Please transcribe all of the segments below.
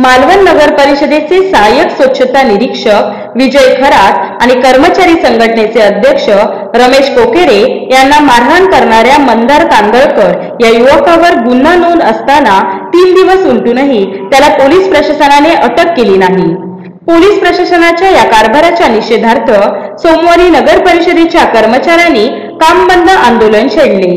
मालवण नगर परिषदेचे सहाय्यक स्वच्छता निरीक्षक विजय खरात आणि कर्मचारी संघटनेचे अध्यक्ष रमेश कोकेरे यांना मारहाण करणाऱ्या मंदार कांदळकर या युवकावर गुन्हा नोंद असताना 3 दिवस उलटूनही त्याला पोलीस प्रशासनाने अटक केली नाही। पोलीस प्रशासनाच्या या कारभाराच्या निषेधार्थ सोमवारी नगर परिषदेच्या कर्मचाऱ्यांनी काम बंद आंदोलन छेडले।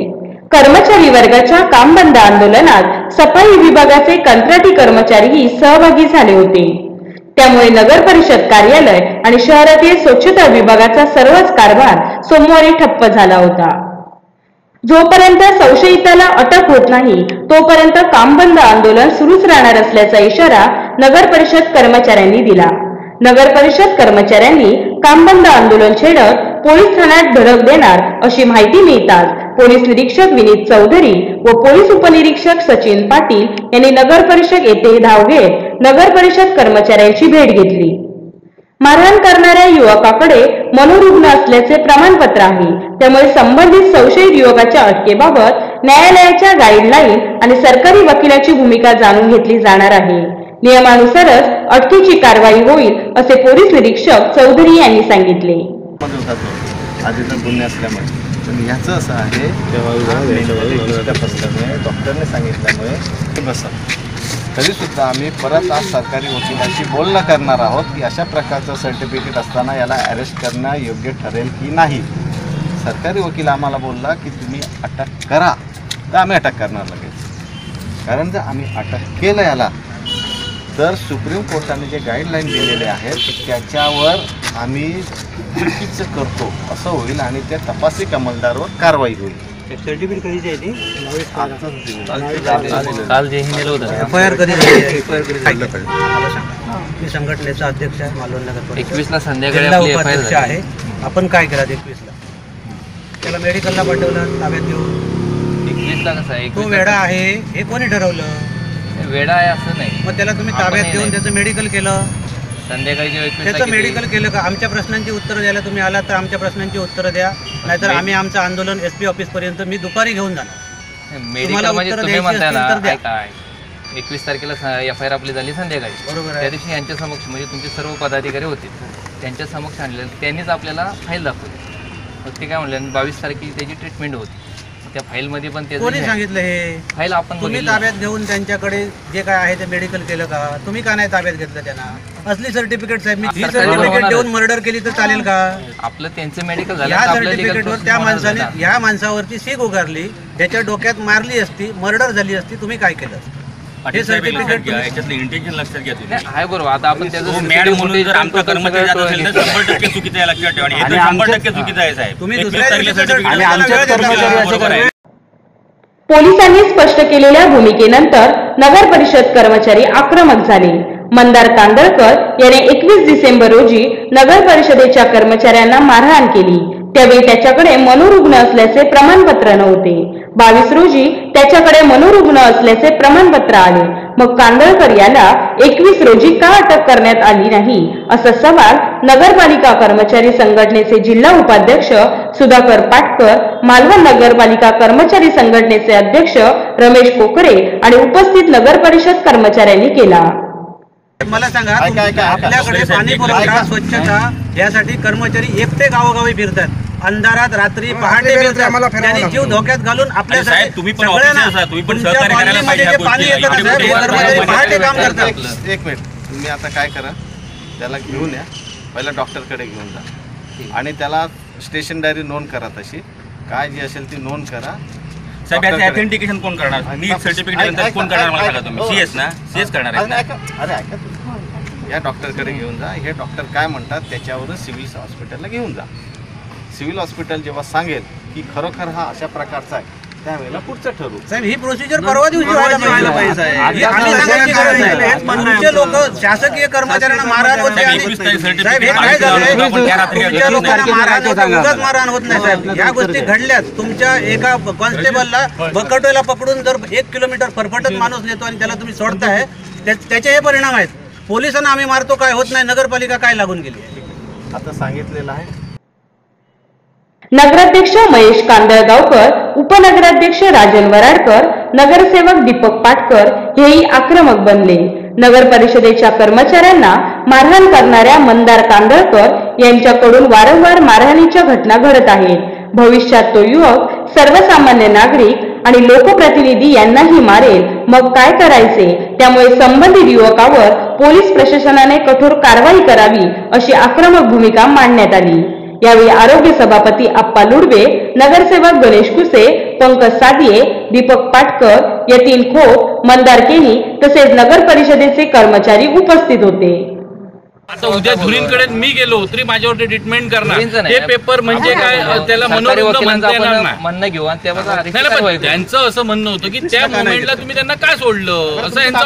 कर्मचारी वर्गाच्या काम बंद आंदोलनात सफाई विभागाचे कंत्राटी कर्मचारीही सहभागी झाले होते। त्यामुळे नगर परिषद कार्यालय आणि शहरातील स्वच्छता विभागाचा सर्वच कारभार सोमवारी ठप्प झाला होता। जोपर्यंत संशयिताला अटक होत नाही तोपर्यंत काम बंद आंदोलन सुरूच राहणार असल्याचा इशारा नगर परिषद कर्मचाऱ्यांनी दिला। नगर परिषद कर्मचाऱ्यांनी काम बंद आंदोलन छेडत पोलीस ठाण्यात धडक देणार अशी माहिती मिळताच पोलीस निरीक्षक विनीत चौधरी व पोलीस उपनिरीक्षक सचिन पाटील यांनी नगर परिषद येथे धाव घेत नगर परिषद कर्मचाऱ्यांची भेट घेतली। मारहाण करणाऱ्या युवकाकडे मनोरुग्ण असल्याचे प्रमाणपत्र आहे, त्यामुळे संबंधित संशयित युवकाच्या अटकेबाबत न्यायालयाच्या गाईडलाईन आणि सरकारी वकिलाची भूमिका जाणून घेतली जाणार आहे। नियमानुसारच अटकेची कारवाई होईल असे पोलीस निरीक्षक चौधरी यांनी सांगितले। पण याचं असं आहे डॉक्टरने सांगितल्यामुळे बसा तरीसुद्धा आम्ही परत आज सरकारी वकिलाशी बोलणं करणार आहोत की अशा प्रकारचं सर्टिफिकेट असताना याला अरेस्ट करणं योग्य ठरेल की नाही। सरकारी वकील आम्हाला बोलला की तुम्ही अटक करा, तर आम्ही अटक करणार लगेच, कारण जर आम्ही अटक केलं याला तर सुप्रीम कोर्टाने जे गाईडलाईन दिलेले आहेत त्याच्यावर आम्ही चुकीचं करतो असं होईल आणि त्या तपासी अंमलदारावर कारवाई होईल। सर्टिफिकेट कधीची आहे ती? काल जे नेलं होतं एफआयआर कधी झाली? मी संघटनेचा अध्यक्ष आहे मालवण नगर 21 ला संध्याकाळी उपाध्यक्ष आहे। आपण काय केलं 21 ला? त्याला मेडिकलला पाठवलं ताब्यात घेऊन। 21 ला कसं आहे, तो वेडा आहे हे कोणी ठरवलं? वेडा आहे असं नाही, मग त्याला तुम्ही ताब्यात घेऊन त्याचं मेडिकल केलं, संध्याकाळी त्याचं मेडिकल केलं का? आमच्या प्रश्नांची उत्तरं द्यायला तुम्ही आला तर आमच्या प्रश्नांची उत्तरं द्या, नाहीतर आम्ही आमचं आंदोलन SP ऑफिस पर्यंत मी दुपारी घेऊन जाणार। मेडिकल म्हणजे तुम्ही म्हणताय ना काय 21 तारखेला एफआयआर आपली झाली संध्याकाळी, बरोबर आहे। त्या दिवशी यांच्या समक्ष म्हणजे तुमचे सर्व पदाधिकारी होते, त्यांच्या समक्ष आणले, त्यांनीच आपल्याला फाईल दाखवली। मग ते काय म्हणले 22 तारखेची त्याची ट्रीटमेंट होती, त्या फाईल मध्ये पण कोणी सांगितलं हे? फाईल आपण तुम्ही ताब्यात घेऊन त्यांच्याकडे जे काय आहे ते मेडिकल केलं का? तुम्ही का नाही ताब्यात घेतलं त्यांना? असली सर्टिफिकेट साहेब मी सर्टिफिकेट देऊन मर्डर केली तर चालेल का? आपलं त्यांचं मेडिकल झालं, या सर्टिफिकेटवर त्या माणसाने या माणसावरती सीग उगारली, त्याच्या डोक्यात मारली असती, मर्डर झाली असती, तुम्ही काय केलं? हे सर्टिफिकेट याच्यातलं इंटेन्शन लक्षात घ्या तुम्ही आहे बरोबर। आता आपण त्याचं मॅड म्हणून जर आमचा कर्मचारी जात असेल तर 100% चुकीचं आहे, लक्षात ठेवा। आणि हे तर 100% चुकीचं आहे साहेब। तुम्ही 21 तारखेला सर्टिफिकेट बरोबर आहे। पोलिसांनी स्पष्ट केलेल्या भूमिकेनंतर नगर परिषद कर्मचारी आक्रमक झाले। मंदार कांदळकर याने 21 डिसेंबर रोजी नगर परिषदेच्या कर्मचाऱ्यांना मारहाण केली, त्यावेळी त्याच्याकडे मनोरुग्ण असल्याचे प्रमाणपत्र नव्हते। 22 रोजी त्याच्याकडे मनोरुग्ण असल्याचे प्रमाणपत्र आले, मग कांदळकर याला 21 रोजी का अटक करण्यात आली नाही असा सवाल नगरपालिका कर्मचारी संघटनेचे जिल्हा उपाध्यक्ष सुधाकर पाटकर, मालवण नगरपालिका कर्मचारी संघटनेचे अध्यक्ष रमेश कोकरे आणि उपस्थित नगर परिषद कर्मचाऱ्यांनी केला। मला सांगा, आपल्याकडे पाणी पुरवठा स्वच्छता यासाठी कर्मचारी एकटे गावोगावी फिरतात, अंधारात रात्री पहाटे फिरतात, त्यांनी जीव धोक्यात घालून आपल्यासाठी तुम्ही पण ऑफिसर, तुम्ही पण सहकार्य करायला पाहिजे। पाणी येतं ना साहेब, हे कर्मचारी पहाटे काम करतात। एक मिनिट, तुम्ही आता काय करा, त्याला घेऊन या, पहिला डॉक्टरकडे घेऊन जा आणि त्याला स्टेशन डायरी नोंद करा, तशी काय जी असेल ती नोंद करा। साहेब याचं ऑथेंटिकेशन कोण करणार? मी सर्टिफिकेट नंतर कोण करणार मला सांगा तुम्ही? CS ना, CS करणार आहे ना? अरे ऐका, या डॉक्टरकडे घेऊन जा, हे डॉक्टर काय म्हणतात त्याच्यावरून सिव्हिल हॉस्पिटलला घेऊन जा। सिव्हिल हॉस्पिटल जेव्हा सांगेल की खरोखर हा अशा प्रकारचा आहे त्यावेळेला पुढचं ठरवू। साहेब ही प्रोसिजर परवा दिवशी व्हायला पाहिजे। लोक शासकीय कर्मचाऱ्यांना मारहाण होते आणि साहेब हे काय झालंय, तुमच्या लोकांना मारहाण होत नाही साहेब। या गोष्टी घडल्यात, तुमच्या एका कॉन्स्टेबलला बकटोला पकडून जर 1 किलोमीटर फरफटत माणूस नेतो आणि त्याला तुम्ही सोडताय, त्याचे हे परिणाम आहेत। पोलिसांना आम्ही मारतो काय होत नाही, नगरपालिका काय लागून गेली आता सांगितलेलं आहे। नगराध्यक्ष महेश कांदळगावकर, उपनगराध्यक्ष राजन वराडकर, नगरसेवक दीपक पाटकर हेही आक्रमक बनले। नगर परिषदेच्या कर्मचाऱ्यांना मारहाण करणाऱ्या मंदार कांदळकर यांच्याकडून वारंवार मारहाणीच्या घटना घडत आहेत. भविष्यात तो युवक सर्वसामान्य नागरिक आणि लोकप्रतिनिधी यांनाही मारेल, मग काय करायचे? त्यामुळे संबंधित युवकावर पोलीस प्रशासनाने कठोर कारवाई करावी अशी आक्रमक भूमिका मांडण्यात आली. यावेळी आरोग्य सभापती आप्पा लुडवे, नगरसेवक गणेश कुसे, पंकज सादिये, दीपक पाटकर, यतीन खोत, मंदार केनी तसेच नगर परिषदेचे कर्मचारी उपस्थित होते. आता उद्या धुरींकडे मी गेलो तरी माझ्यावर ट्रीटमेंट करणार. ते पेपर म्हणजे काय, त्याला मनोरुग्ण म्हणता येणार नाही. म्हणणं घेऊ आणि त्याबद्दल त्यांचं असं म्हणणं होतं की त्या मोमेंटला तुम्ही त्यांना काय सोडलं असं यांचं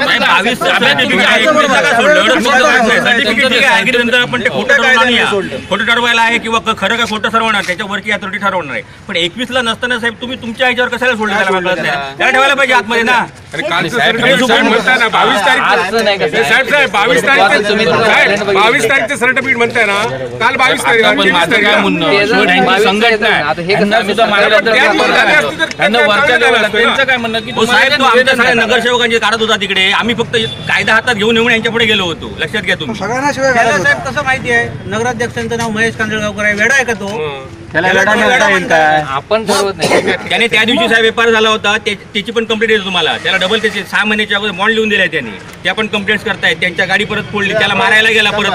आपण ते खोटं ठरवायला आहे किंवा खरं काय खोटं ठरवणार त्याच्यावरची अथॉरिटी ठरवणार आहे. पण 21ला नसताना साहेब तुम्ही तुमच्या ह्याच्यावर कशाला सोडलं? त्याला ठेवायला पाहिजे आतमध्ये ना. 22 तारीखचं सर्टिफिकेट म्हणताय ना, काल 22 तारीख नगरसेवकांचे काढत होता तिकडे. आम्ही फक्त कायदा हातात घेऊन येऊन यांच्या पुढे गेलो होतो. लक्षात घ्या तुम्ही. साहेब कसं माहिती आहे, नगराध्यक्षांचं नाव महेश कांदळगावकर आहे. वेडा आहे का तो? आपण ठरवत नाही. त्याने त्या दिवशी साहेब व्यापार झाला होता, त्याची पण कंप्लेंट येतो तुम्हाला. त्याला डबल त्याचे 6 महिन्याच्या अगोदर बॉन्ड लिहून दिलाय त्यांनी. त्या पण कंप्लेंट्स करतायत. त्यांच्या गाडी परत फोडली, त्याला मारायला गेला परत.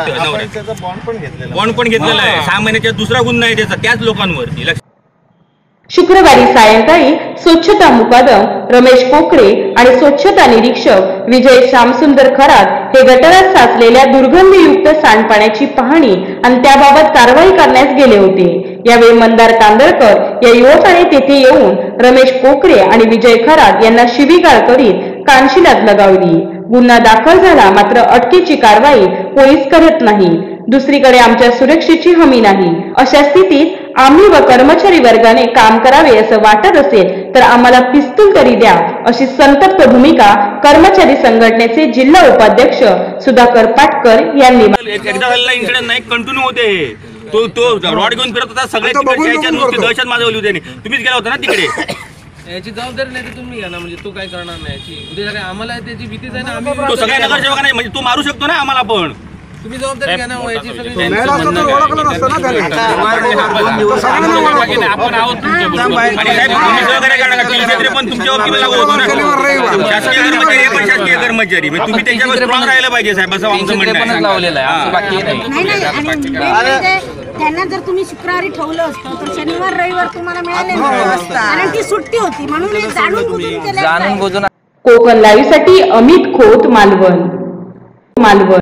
बॉन्ड पण घेतलेला आहे. 6 महिन्याचा दुसरा गुन्हा आहे त्याचा त्याच लोकांवरती. शुक्रवारी सायंकाळी स्वच्छता मुकादम रमेश कोकरे आणि स्वच्छता निरीक्षक विजय श्यामसुंदर खरात हे गटारात साचलेल्या दुर्गंधीयुक्त सांडपाण्याची पाहणी आणि त्याबाबत कारवाई करण्यास गेले होते. यावेळी मंदार कांदळकर या युवकाने तेथे येऊन रमेश कोकरे आणि विजय खरात यांना शिवीगाळ करीत कानशिलात लगावली. गुन्हा दाखल झाला, मात्र अटकेची कारवाई पोलीस करत नाही. दुसरीकडे आमच्या सुरक्षेची हमी नाही. अशा स्थितीत आम्ही व कर्मचारी वर्गाने काम करावे असं वाटत असेल तर आम्हाला पिस्तूल तरी द्या, अशी संतप्त भूमिका कर्मचारी संघटनेचे जिल्हा उपाध्यक्ष सुधाकर पाटकर यांनी. एकदा झालेला इन्सिडेंट नाही, कंटिन्यू होते. तो रॉड घेऊन फिरत होता. सगळ्या दहशत माजवली होती. तुम्हीच गेला होता ना तिकडे. याची जबाबदारी नाही तर तुम्ही घ्या ना. म्हणजे तो काय करणार नाही याची. उद्या आम्हाला त्याची भीतीच आहे ना. आम्ही तो सगळ्या नगरसेवकांना म्हणजे तो मारू शकतो ना आम्हाला पण. तुम्ही जबाबदारी घ्या ना. याची सगळी आपण आहोत पण तुमच्या वकील लागू होतो ना. शासकीय कर्मचारी पण शासकीय कर्मचारी. तुम्ही त्यांच्यावर स्ट्रॉंग राहायला पाहिजे साहेब, असं आमचं म्हणणं आहे. त्यांना जर तुम्ही शुक्रवारी ठेवलं असतं तर शनिवार रविवार तुम्हाला मिळाले नसतं, कारण ती सुट्टी होती. म्हणून हे जाणून बुजून केलं. कोकण लाईव्ह साठी अमित खोत, मालवण.